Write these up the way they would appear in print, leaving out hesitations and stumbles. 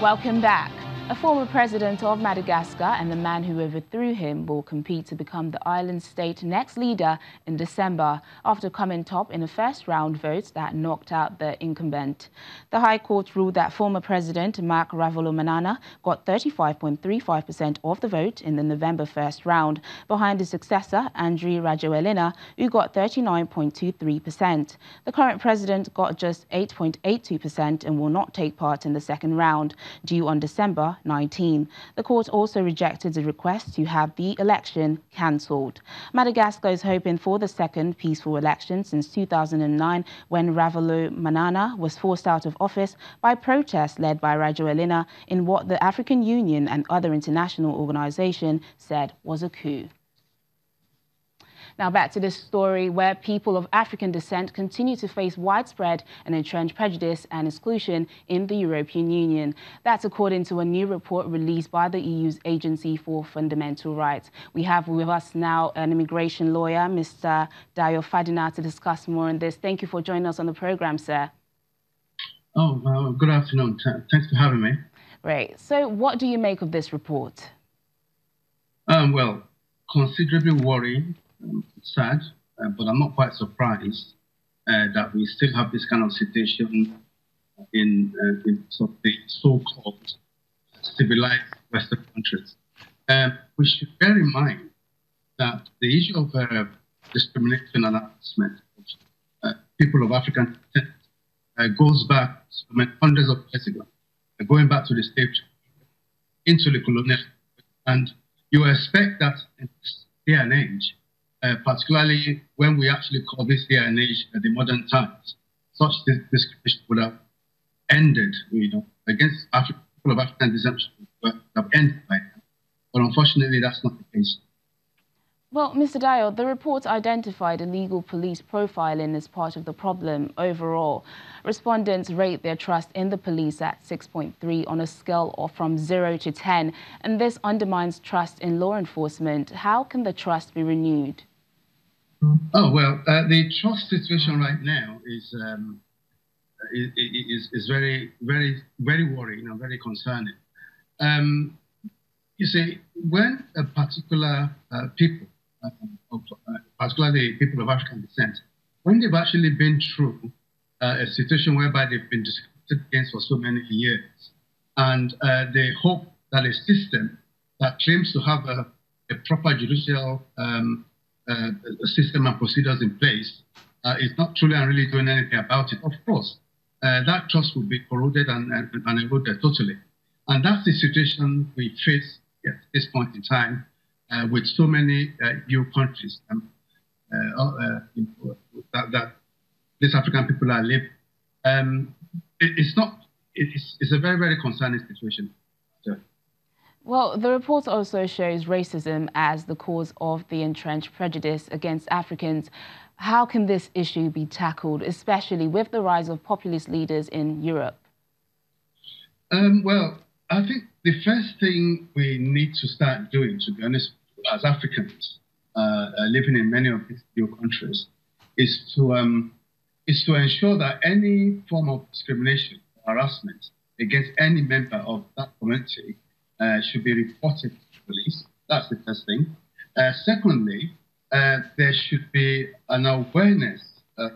Welcome back. A former president of Madagascar and the man who overthrew him will compete to become the island state next leader in December after coming top in a first-round vote that knocked out the incumbent. The High Court ruled that former President Marc Ravalomanana got 35.35% of the vote in the November first round, behind his successor, Andry Rajoelina, who got 39.23%. The current president got just 8.82% and will not take part in the second round, due on December 19. The court also rejected the request to have the election cancelled. Madagascar is hoping for the second peaceful election since 2009, when Ravalomanana was forced out of office by protests led by Rajoelina in what the African Union and other international organizations said was a coup. Now back to this story where people of African descent continue to face widespread and entrenched prejudice and exclusion in the European Union. That's according to a new report released by the EU's Agency for Fundamental Rights. We have with us now an immigration lawyer, Mr. Dayo Fadina, to discuss more on this. Thank you for joining us on the program, sir. Oh, good afternoon. Thanks for having me. Right. So what do you make of this report? Well, considerably worrying. Sad, but I'm not quite surprised that we still have this kind of situation in sort of the so-called civilized Western countries. We should bear in mind that the issue of discrimination and harassment of people of African descent goes back hundreds of years ago, going back to the stage into the colonial, and you expect that in this day and age, particularly when we actually call this day and age the modern times, such discrimination would have ended, against people of African descent would have ended by now. But unfortunately, that's not the case. Well, Mr. Dayo, the report identified illegal police profiling as part of the problem overall. Respondents rate their trust in the police at 6.3 on a scale of from 0 to 10, and this undermines trust in law enforcement. How can the trust be renewed? Oh, well, the trust situation right now is very, very, very worrying and very concerning. You see, when a particular people, particularly people of African descent, when they've actually been through a situation whereby they've been discriminated against for so many years, and they hope that a system that claims to have a proper judicial system and procedures in place is not truly and really doing anything about it, of course, that trust will be corroded and eroded totally. And that's the situation we face at this point in time with so many EU countries that these African people are living. It's a very, very concerning situation. Well, the report also shows racism as the cause of the entrenched prejudice against Africans. How can this issue be tackled, especially with the rise of populist leaders in Europe? Well, I think the first thing we need to start doing, to be honest, as Africans living in many of these EU countries, is to ensure that any form of discrimination or harassment against any member of that community should be reported to the police. That's the first thing. Secondly, there should be an awareness, a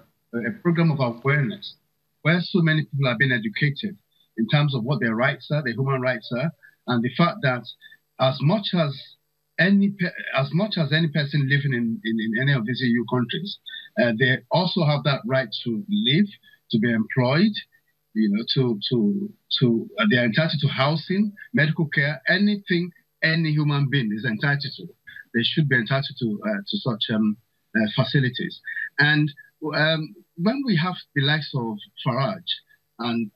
program of awareness, where so many people are being educated in terms of what their rights are, their human rights are, and the fact that as much as any person living in any of these EU countries, they also have that right to live, to be employed, they're entitled to housing, medical care, anything any human being is entitled to. They should be entitled to such facilities. And when we have the likes of Farage and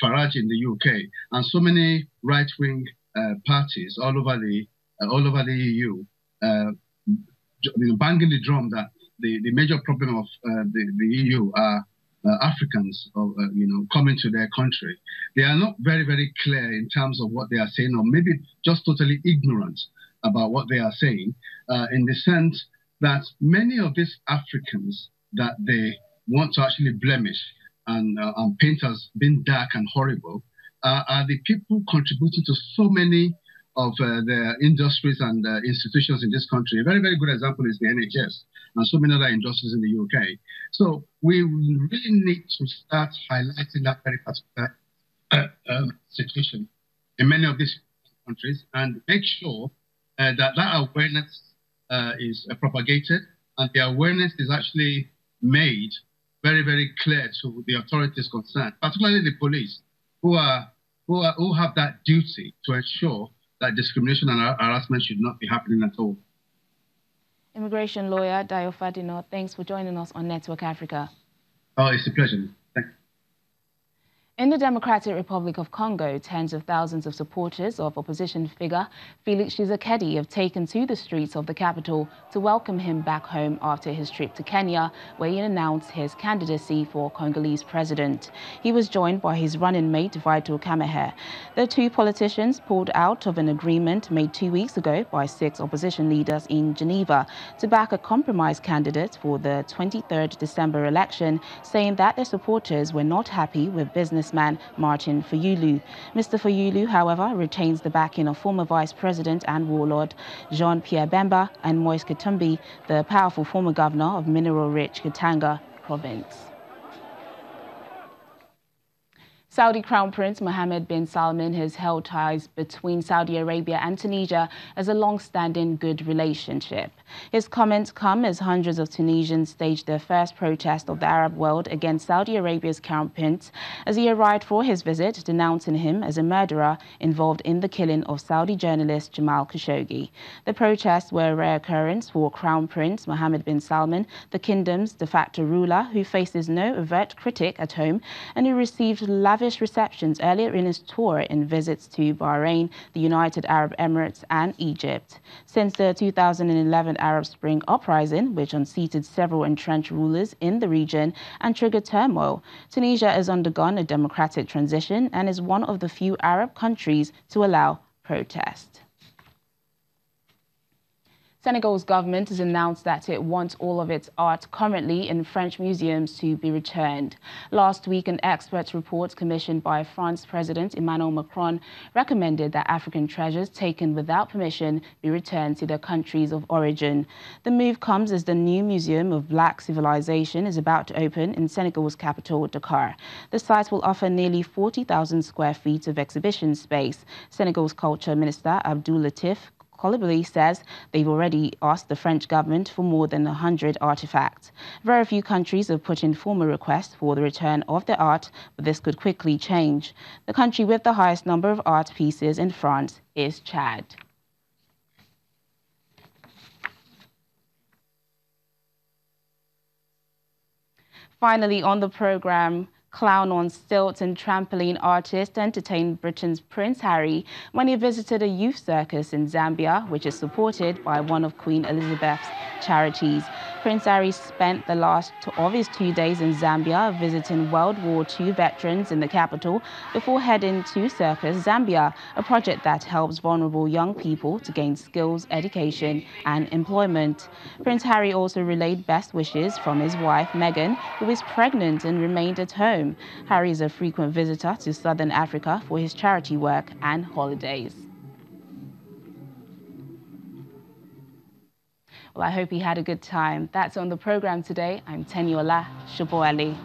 Farage in the UK and so many right-wing parties all over the EU, banging the drum that the major problem of the EU are Africans, coming to their country. They are not very, very clear in terms of what they are saying, or maybe just totally ignorant about what they are saying, in the sense that many of these Africans that they want to actually blemish and paint as being dark and horrible are the people contributing to so many of the industries and institutions in this country. A very, very good example is the NHS and so many other industries in the UK. So we really need to start highlighting that very particular situation in many of these countries and make sure that awareness is propagated and the awareness is actually made very, very clear to the authorities concerned, particularly the police, who have that duty to ensure that discrimination and harassment should not be happening at all. Immigration lawyer Dayo Fadino, thanks for joining us on Network Africa. Oh, it's a pleasure. Thank you. In the Democratic Republic of Congo, tens of thousands of supporters of opposition figure Felix Tshisekedi have taken to the streets of the capital to welcome him back home after his trip to Kenya, where he announced his candidacy for Congolese president. He was joined by his running mate, Vital Kamerhe. The two politicians pulled out of an agreement made 2 weeks ago by 6 opposition leaders in Geneva to back a compromise candidate for the 23rd December election, saying that their supporters were not happy with businessman Martin Fayulu. Mr. Fayulu, however, retains the backing of former Vice President and warlord Jean-Pierre Bemba and Moise Katumbi, the powerful former governor of mineral-rich Katanga province. Saudi Crown Prince Mohammed bin Salman has held ties between Saudi Arabia and Tunisia as a long-standing good relationship. His comments come as hundreds of Tunisians staged their first protest of the Arab world against Saudi Arabia's Crown Prince as he arrived for his visit, denouncing him as a murderer involved in the killing of Saudi journalist Jamal Khashoggi. The protests were a rare occurrence for Crown Prince Mohammed bin Salman, the kingdom's de facto ruler, who faces no overt critic at home and who received lavish receptions earlier in his tour in visits to Bahrain, the United Arab Emirates and Egypt. Since the 2011 Arab Spring uprising, which unseated several entrenched rulers in the region and triggered turmoil, Tunisia has undergone a democratic transition and is one of the few Arab countries to allow protest. Senegal's government has announced that it wants all of its art currently in French museums to be returned. Last week, an expert report commissioned by France's President Emmanuel Macron recommended that African treasures taken without permission be returned to their countries of origin. The move comes as the new Museum of Black Civilization is about to open in Senegal's capital, Dakar. The site will offer nearly 40,000 square feet of exhibition space. Senegal's Culture Minister Abdou Latif Coulibaly says they've already asked the French government for more than 100 artifacts. Very few countries have put in formal requests for the return of their art, but this could quickly change. The country with the highest number of art pieces in France is Chad. Finally, on the program, clown on stilts and trampoline artist entertained Britain's Prince Harry when he visited a youth circus in Zambia, which is supported by one of Queen Elizabeth's charities. Prince Harry spent the last of his 2 days in Zambia visiting World War II veterans in the capital before heading to Circus Zambia, a project that helps vulnerable young people to gain skills, education and employment. Prince Harry also relayed best wishes from his wife Meghan, who is pregnant and remained at home. Harry is a frequent visitor to Southern Africa for his charity work and holidays. Well, I hope he had a good time. That's on the program today. I'm Teniola Shoboali.